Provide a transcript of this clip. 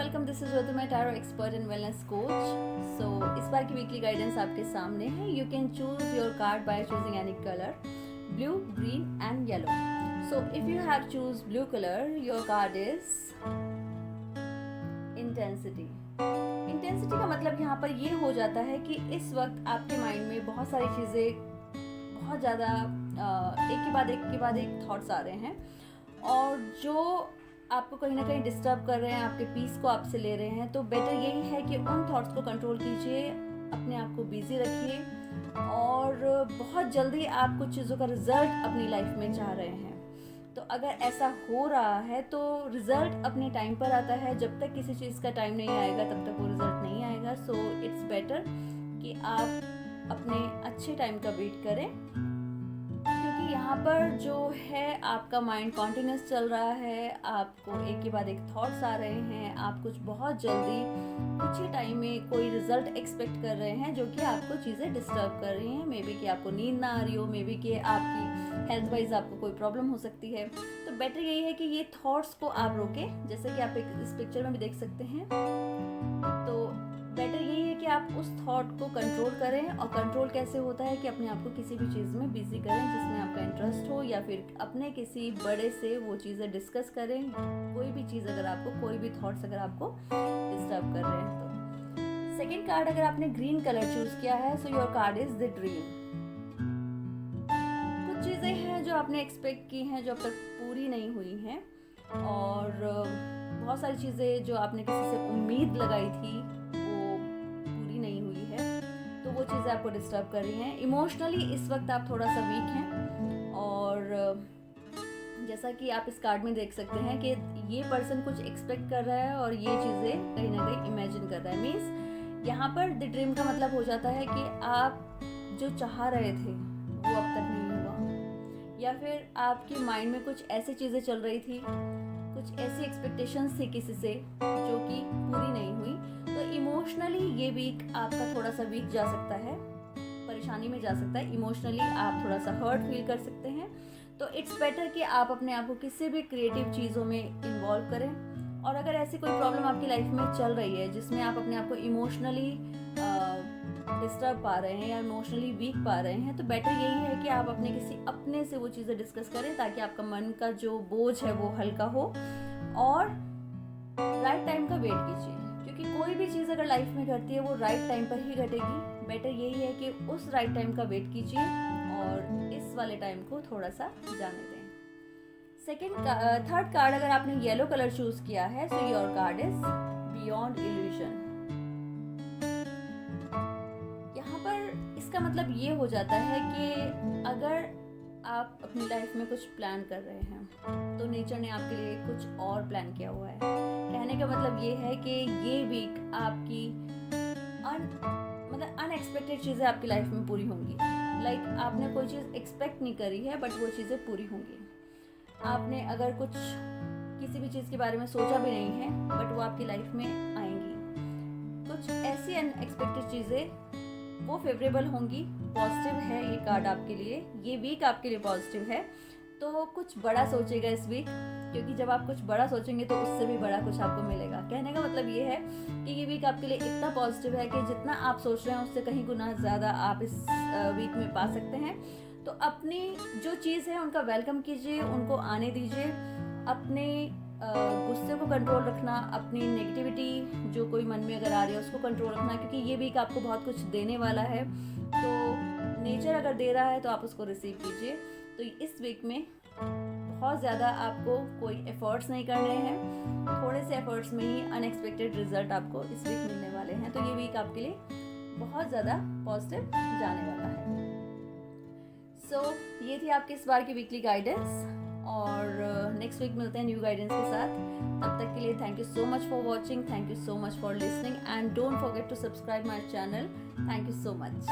Welcome, this is Jyoti, मैं tarot expert and wellness coach. So इस बार की वीकली गाइडेंस आपके सामने है। You can choose your card by choosing any colour, blue, green and yellow. So if you have choose blue colour, your card is intensity. Intensity का मतलब यहाँ पर ये हो जाता है कि इस वक्त आपके माइंड में बहुत सारी चीज़ें बहुत ज़्यादा एक के बाद एक थॉट्स आ रहे हैं, और जो आपको कहीं ना कहीं डिस्टर्ब कर रहे हैं, आपके पीस को आपसे ले रहे हैं। तो बेटर यही है कि उन थॉट्स को कंट्रोल कीजिए, अपने आप को बिजी रखिए, और बहुत जल्दी आप कुछ चीज़ों का रिजल्ट अपनी लाइफ में चाह रहे हैं। तो अगर ऐसा हो रहा है तो रिजल्ट अपने टाइम पर आता है। जब तक किसी चीज़ का टाइम नहीं आएगा तब तक वो रिजल्ट नहीं आएगा। सो इट्स बेटर कि आप अपने अच्छे टाइम का वेट करें, क्योंकि यहाँ पर जो है आपका माइंड कॉन्टिन्यूस चल रहा है, आपको एक के बाद एक थॉट्स आ रहे हैं, आप कुछ बहुत जल्दी कुछ ही टाइम में कोई रिजल्ट एक्सपेक्ट कर रहे हैं, जो कि आपको चीज़ें डिस्टर्ब कर रही हैं। मे बी कि आपको नींद ना आ रही हो, मे बी कि आपकी हेल्थ वाइज आपको कोई प्रॉब्लम हो सकती है। तो बेटर यही है कि ये थॉट्स को आप रोकें, जैसे कि आप इस पिक्चर में भी देख सकते हैं। तो बेटर यही है कि आप उस थॉट को कंट्रोल करें, और कंट्रोल कैसे होता है कि अपने आप को किसी भी चीज़ में बिजी करें जिसमें आपका इंटरेस्ट हो, या फिर अपने किसी बड़े से वो चीज़ें डिस्कस करें। कोई भी चीज़ अगर आपको, कोई भी थॉट्स अगर आपको डिस्टर्ब कर रहे हैं तो। सेकेंड कार्ड, अगर आपने ग्रीन कलर चूज किया है, so your card is the dream. कुछ चीज़ें हैं जो आपने एक्सपेक्ट की हैं, जो अब तक पूरी नहीं हुई हैं, और बहुत सारी चीज़ें जो आपने किसी से उम्मीद लगाई थी तो वो चीज़ें आपको डिस्टर्ब कर रही हैं। इमोशनली इस वक्त आप थोड़ा सा वीक हैं, और जैसा कि आप इस कार्ड में देख सकते हैं कि ये पर्सन कुछ एक्सपेक्ट कर रहा है और ये चीज़ें कहीं ना कहीं इमेजिन कर रहा है। मीन्स यहाँ पर द ड्रीम का मतलब हो जाता है कि आप जो चाह रहे थे वो अब तक नहीं हुआ, या फिर आपके माइंड में कुछ ऐसी चीज़ें चल रही थी, कुछ ऐसी एक्सपेक्टेशंस थी किसी से जो कि पूरी नहीं हुई। तो इमोशनली ये वीक आपका थोड़ा सा वीक जा सकता है, परेशानी में जा सकता है। इमोशनली आप थोड़ा सा हर्ट फील कर सकते हैं। तो इट्स बेटर कि आप अपने आप को किसी भी क्रिएटिव चीज़ों में इन्वॉल्व करें। और अगर ऐसी कोई प्रॉब्लम आपकी लाइफ में चल रही है जिसमें आप अपने आप को इमोशनली डिस्टर्ब पा रहे हैं या इमोशनली वीक पा रहे हैं, तो बेटर यही है कि आप अपने किसी अपने से वो चीज़ें डिस्कस करें, ताकि आपका मन का जो बोझ है वो हल्का हो, और राइट टाइम का वेट कीजिए। क्योंकि कोई भी चीज़ अगर लाइफ में घटती है वो राइट टाइम पर ही घटेगी। बेटर यही है कि उस राइट टाइम का वेट कीजिए और इस वाले टाइम को थोड़ा सा जाने दें। थर्ड कार्ड, अगर आपने येलो कलर चूज किया है, so your card is beyond illusion. यहाँ पर इसका मतलब ये हो जाता है कि अगर आप अपनी लाइफ में कुछ प्लान कर रहे हैं तो नेचर ने आपके लिए कुछ और प्लान किया हुआ है। कहने का मतलब ये है कि ये वीक आपकी अनएक्सपेक्टेड चीज़ें आपकी लाइफ में पूरी होंगी। लाइक आपने कोई चीज़ एक्सपेक्ट नहीं करी है, बट वो चीज़ें पूरी होंगी। आपने अगर कुछ किसी भी चीज़ के बारे में सोचा भी नहीं है, बट वो आपकी लाइफ में आएंगी। कुछ ऐसी अनएक्सपेक्टेड चीज़ें वो फेवरेबल होंगी। पॉजिटिव है ये कार्ड आपके लिए, ये वीक आपके लिए पॉजिटिव है। तो कुछ बड़ा सोचेगा इस वीक, क्योंकि जब आप कुछ बड़ा सोचेंगे तो उससे भी बड़ा कुछ आपको मिलेगा। कहने का मतलब ये है कि ये वीक आपके लिए इतना पॉजिटिव है कि जितना आप सोच रहे हैं उससे कहीं गुना ज़्यादा आप इस वीक में पा सकते हैं। तो अपनी जो चीज़ है उनका वेलकम कीजिए, उनको आने दीजिए। अपने गुस्से को कंट्रोल रखना, अपनी नेगेटिविटी जो कोई मन में अगर आ रही है उसको कंट्रोल रखना, क्योंकि ये वीक आपको बहुत कुछ देने वाला है। तो नेचर अगर दे रहा है तो आप उसको रिसीव कीजिए। तो इस वीक में बहुत ज़्यादा आपको कोई एफर्ट्स नहीं करने हैं, थोड़े से एफर्ट्स में ही अनएक्सपेक्टेड रिजल्ट आपको इस वीक मिलने वाले हैं। तो ये वीक आपके लिए बहुत ज़्यादा पॉजिटिव जाने वाला है। सो ये थी आपकी इस बार की वीकली गाइडेंस, और नेक्स्ट वीक मिलते हैं न्यू गाइडेंस के साथ। तब तक के लिए thank you so much for watching, thank you so much for listening, and don't forget to subscribe my channel. Thank you so much.